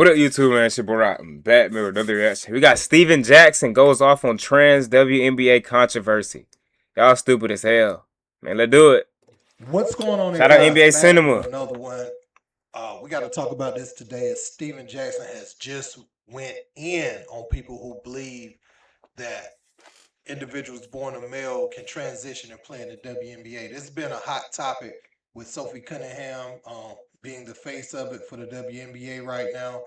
What up, YouTube, man? It's your boy Rock. I'm back with another reaction. We got Steven Jackson goes off on trans WNBA controversy. Y'all stupid as hell. Man, let's do it. What's going on there, Shout out guys? NBA Back Cinema. with another one. We got to talk about this today as Steven Jackson has just went in on people who believe that individuals born a male can transition and play in the WNBA. This has been a hot topic with Sophie Cunningham being the face of it for the WNBA right now.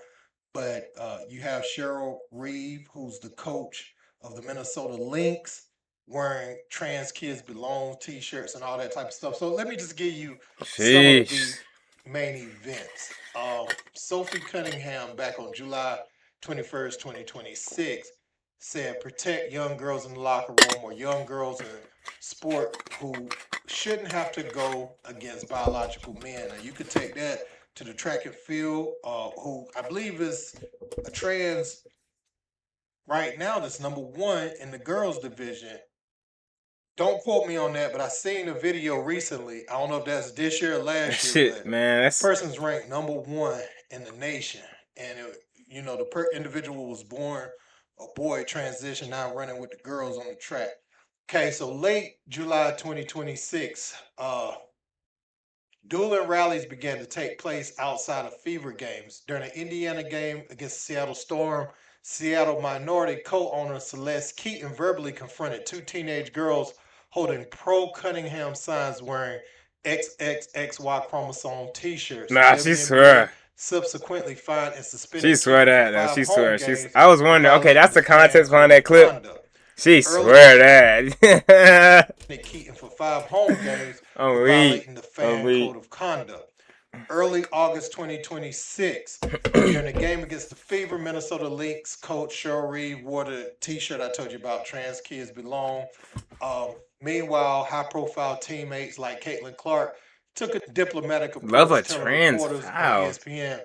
But you have Cheryl Reeve, who's the coach of the Minnesota Lynx, wearing trans kids belong t-shirts and all that type of stuff. So let me just give you some of the main events. Sophie Cunningham, back on July 21st, 2026, said protect young girls in the locker room, or young girls in sport who shouldn't have to go against biological men. Now you could take that to the track and field, who I believe is a trans right now that's number one in the girls division. Don't quote me on that, but I seen a video recently. I don't know if that's this year or last year, but man, that's person's ranked number one in the nation. And the individual was born a boy, transition, now running with the girls on the track. Okay, so late July 2026, dueling rallies began to take place outside of Fever games. During an Indiana game against the Seattle Storm, Seattle minority co-owner Celeste Keaton verbally confronted two teenage girls holding pro-Cunningham signs wearing XXXY chromosome t-shirts. Nah, she swear. Subsequently fined and suspended. She swear that. She swear. I was wondering. Okay, that's the context behind that clip. Conduct. She swear that. Keaton for 5 home games for violating the fan code of conduct. Early August 2026, during a game against the Fever, Minnesota Lynx coach Cheryl Reeve wore the t-shirt I told you about, trans kids belong. Meanwhile, high-profile teammates like Caitlin Clark took a diplomatic approach, Love a telling trans reporters on ESPN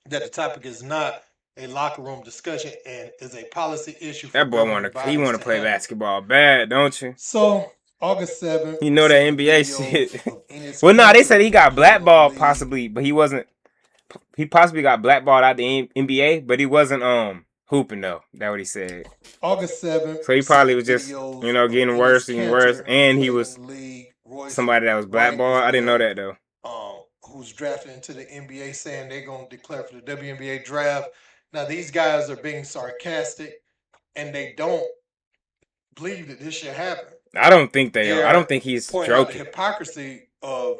that the topic is not a locker room discussion and is a policy issue. That boy want to play basketball bad, don't you? So August 7th, you know that NBA shit. Well, no, they said he got blackballed possibly, but he wasn't. He possibly got blackballed out the NBA, but he wasn't hooping though. That's what he said. August 7th. So he probably was just getting worse and worse, and he was somebody that was blackballed. I didn't know that though. Who's drafted into the NBA, saying they're gonna declare for the WNBA draft. Now these guys are being sarcastic, and they don't believe that this should happen. I don't think they are. I don't think he's joking. The hypocrisy of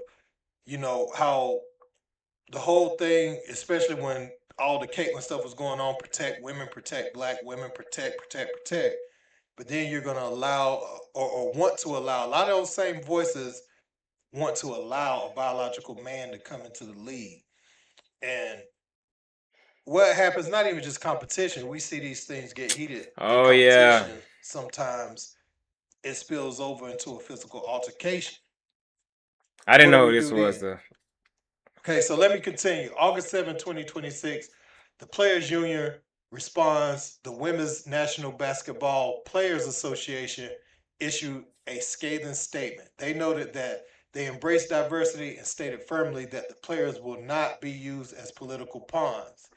how the whole thing, especially when all the Caitlyn stuff was going on, protect women, protect black women, protect. But then you're gonna allow or want to allow a lot of those same voices want to allow a biological man to come into the league. And what happens, not even just competition, we see these things get heated. Oh yeah. Sometimes it spills over into a physical altercation. I didn't know who this was though. Okay, so let me continue. August 7, 2026, the Players Union responds. The Women's National Basketball Players Association issued a scathing statement. They noted that they embrace diversity and stated firmly that the players will not be used as political pawns.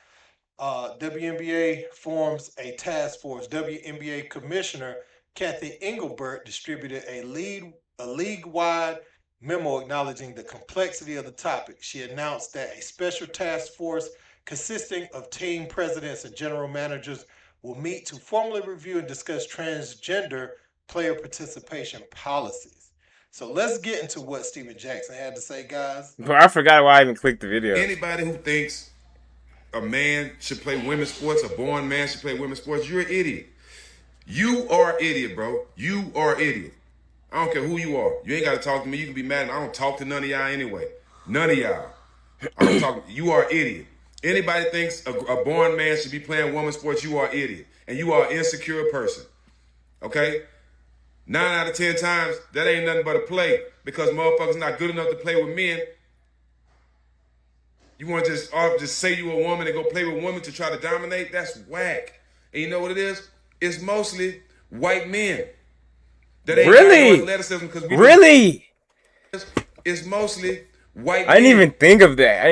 WNBA forms a task force. WNBA Commissioner Kathy Engelbert distributed a league-wide memo acknowledging the complexity of the topic. She announced that a special task force consisting of team presidents and general managers will meet to formally review and discuss transgender player participation policies. So let's get into what Steven Jackson had to say, guys. Bro, I forgot why I even clicked the video. Anybody who thinks a man should play women's sports, a born man should play women's sports, you're an idiot. You are an idiot, bro. You are an idiot. I don't care who you are. You ain't got to talk to me. You can be mad at me. I don't talk to none of y'all anyway. None of y'all. I don't talk. You are an idiot. Anybody thinks a born man should be playing women's sports, you are an idiot. And you are an insecure person. Okay? 9 out of 10 times, that ain't nothing but a play. Because motherfuckers not good enough to play with men. You want to just say you a woman and go play with women to try to dominate? That's whack. And you know what it is? It's mostly white men. That ain't really? Really? It's mostly white men. I didn't even think of that.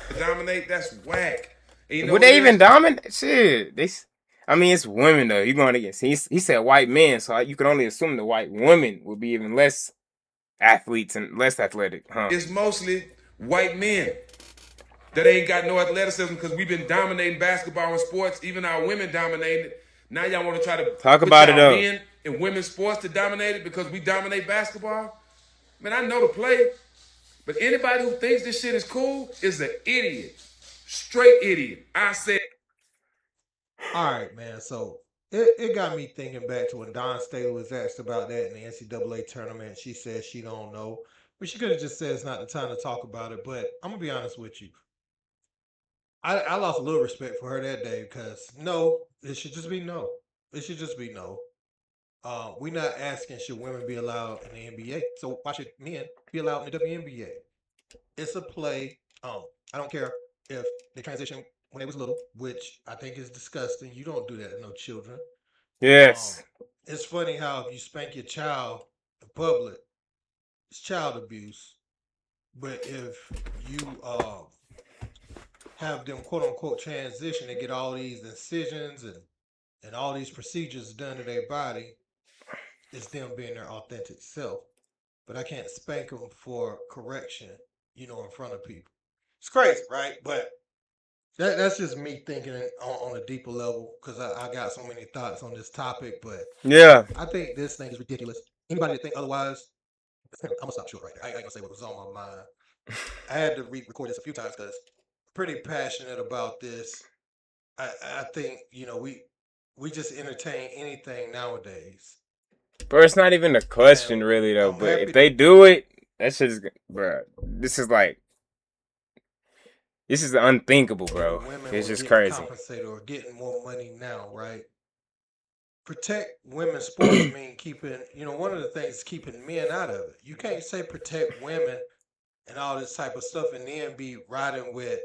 To dominate, that's whack. And you know Would what it they even is? dominate? Shit, I mean, it's women though. You're going against. He said white men, so you can only assume the white women would be even less athletes and less athletic, huh? It's mostly white men that ain't got no athleticism because we've been dominating basketball and sports. Even our women dominating it. Now y'all want to try to Talk put about it y'all though. men in women's sports to dominate it because we dominate basketball? Man, I know the play, but anybody who thinks this shit is cool is an idiot. Straight idiot. I said. All right, man. So it got me thinking back to when Don Staley was asked about that in the NCAA tournament. She said she don't know, but she could have just said it's not the time to talk about it. But I'm gonna be honest with you. I lost a little respect for her that day because no, it should just be no. It should just be no. We're not asking should women be allowed in the NBA. So why should men be allowed in the WNBA? It's a play. I don't care if they transition when they was little, which I think is disgusting. You don't do that to no children. Um, Yes. it's funny how if you spank your child in public, it's child abuse. But if you have them quote unquote transition and get all these incisions and all these procedures done to their body, it's them being their authentic self. But I can't spank them for correction, in front of people. It's crazy, right? But that's just me thinking on a deeper level because I got so many thoughts on this topic. But Yeah. I think this thing is ridiculous. Anybody that think otherwise, I'm gonna stop short right there. I ain't gonna say what was on my mind. I had to record this a few times because I'm pretty passionate about this. I think we just entertain anything nowadays, Bro, it's not even a and question really though. I'm But happy if to they do it, that shit is, bro. This is unthinkable, bro. women It's were just getting crazy. compensated or getting more money now, right? Protect women's sports mean keeping, one of the things is keeping men out of it. You can't say protect women and all this type of stuff and then be riding with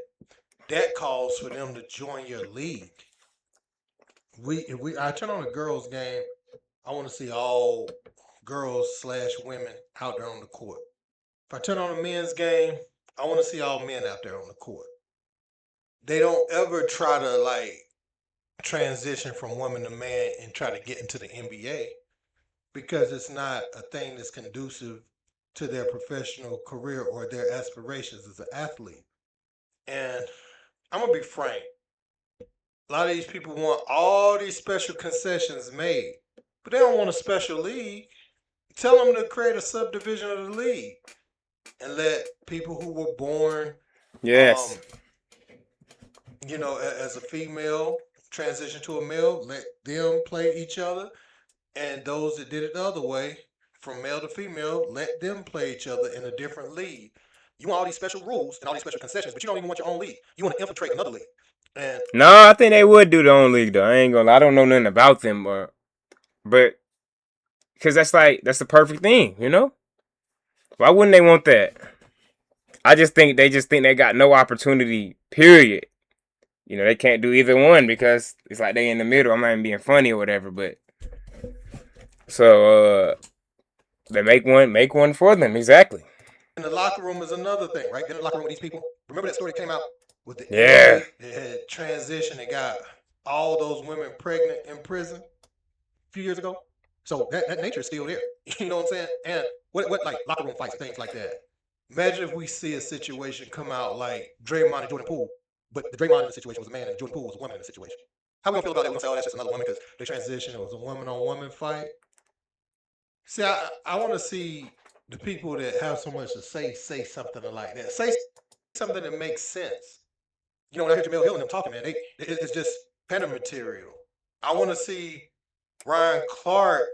that calls for them to join your league. If we I turn on a girls game, I want to see all girls/women out there on the court. If I turn on a men's game, I want to see all men out there on the court. They don't ever try to like transition from woman to man and try to get into the NBA because it's not a thing that's conducive to their professional career or their aspirations as an athlete. And I'm gonna be frank, a lot of these people want all these special concessions made, but they don't want a special league. Tell them to create a subdivision of the league and let people who were born, Yes. um, as a female transition to a male, let them play each other. And those that did it the other way, from male to female, let them play each other in a different league. You want all these special rules and all these special concessions, but you don't even want your own league. You want to infiltrate another league. And No, I think they would do the own league though. I ain't gonna. I don't know nothing about them, but because that's the perfect thing, you know. Why wouldn't they want that? I just think they got no opportunity. Period. You know, they can't do either one because it's like they in the middle. I'm not even being funny or whatever, but so they make one for them exactly. in the locker room is another thing, right? In the locker room with these people. Remember that story that came out with the Yeah. inmate that had transitioned and got all those women pregnant in prison a few years ago? So that nature is still there. You know what I'm saying? And what like locker room fights, things like that. Imagine if we see a situation come out like Draymond and Jordan Poole, but the Draymond in the situation was a man and Jordan Poole was a woman in the situation. How we gonna feel about that? We gonna say, oh, that's just another woman because they transitioned. It was a woman on woman fight. See, I want to see the people that have so much to say something like that. Say something that makes sense. When I hear Jamel Hill and them talking, man, it's just panda material. I want to see Ryan Clark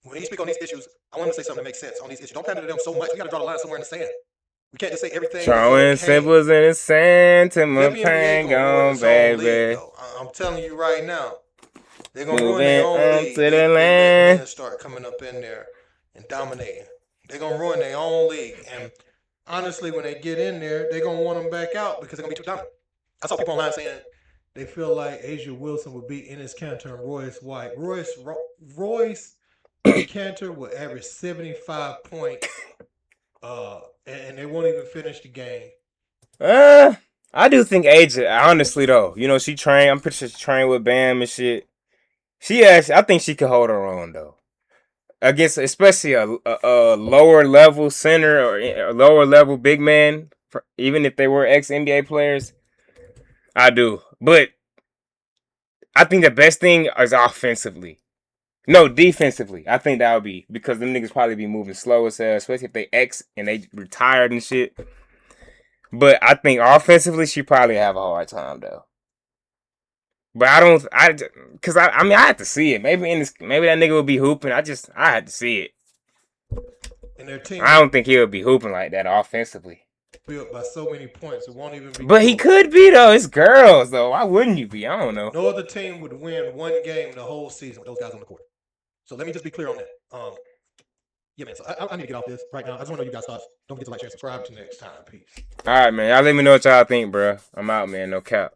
when he speak on these issues. I want him to say something that makes sense on these issues. Don't pander to them so much. We got to draw the line somewhere in the sand. We can't just say everything is Throwing okay. symbols in the sand to my WNBA pain gonna ruin gone, its own league baby. though. I'm telling you right now. They're gonna ruin their Moving own on league. to the They let land. men start coming up in there and dominating. They're gonna ruin their own league. And honestly, when they get in there, they're gonna want them back out because they're gonna be too dominant. I saw people online saying they feel like Asia Wilson would beat Enes Kanter and Royce White. Royce and Kanter will average 75 points, and they won't even finish the game. Uh, I do think Aja, honestly though, you know, she trained. I'm pretty sure she trained with Bam and shit. She actually, I think she could hold her own though against, especially a lower level center or a lower level big man. Even if they were ex NBA players, I do. But I think the best thing is offensively. No, defensively. I think that would be because them niggas probably be moving slow as hell, especially if they ex and they retired and shit. But I think offensively, she probably have a hard time though. But I mean, I had to see it. Maybe maybe that nigga would be hooping. I had to see it. And their team I don't think he would be hooping like that offensively. built by so many points, it won't even be. But he could be though. It's girls though. Why wouldn't you be? I don't know. No other team would win one game the whole season with those guys on the court. So let me just be clear on that. Yeah, man. So I need to get off this right now. I just want to know you guys' thoughts. Don't forget to like, share, subscribe. Till next time. Peace. All right, man. Y'all let me know what y'all think, bro. I'm out, man. No cap.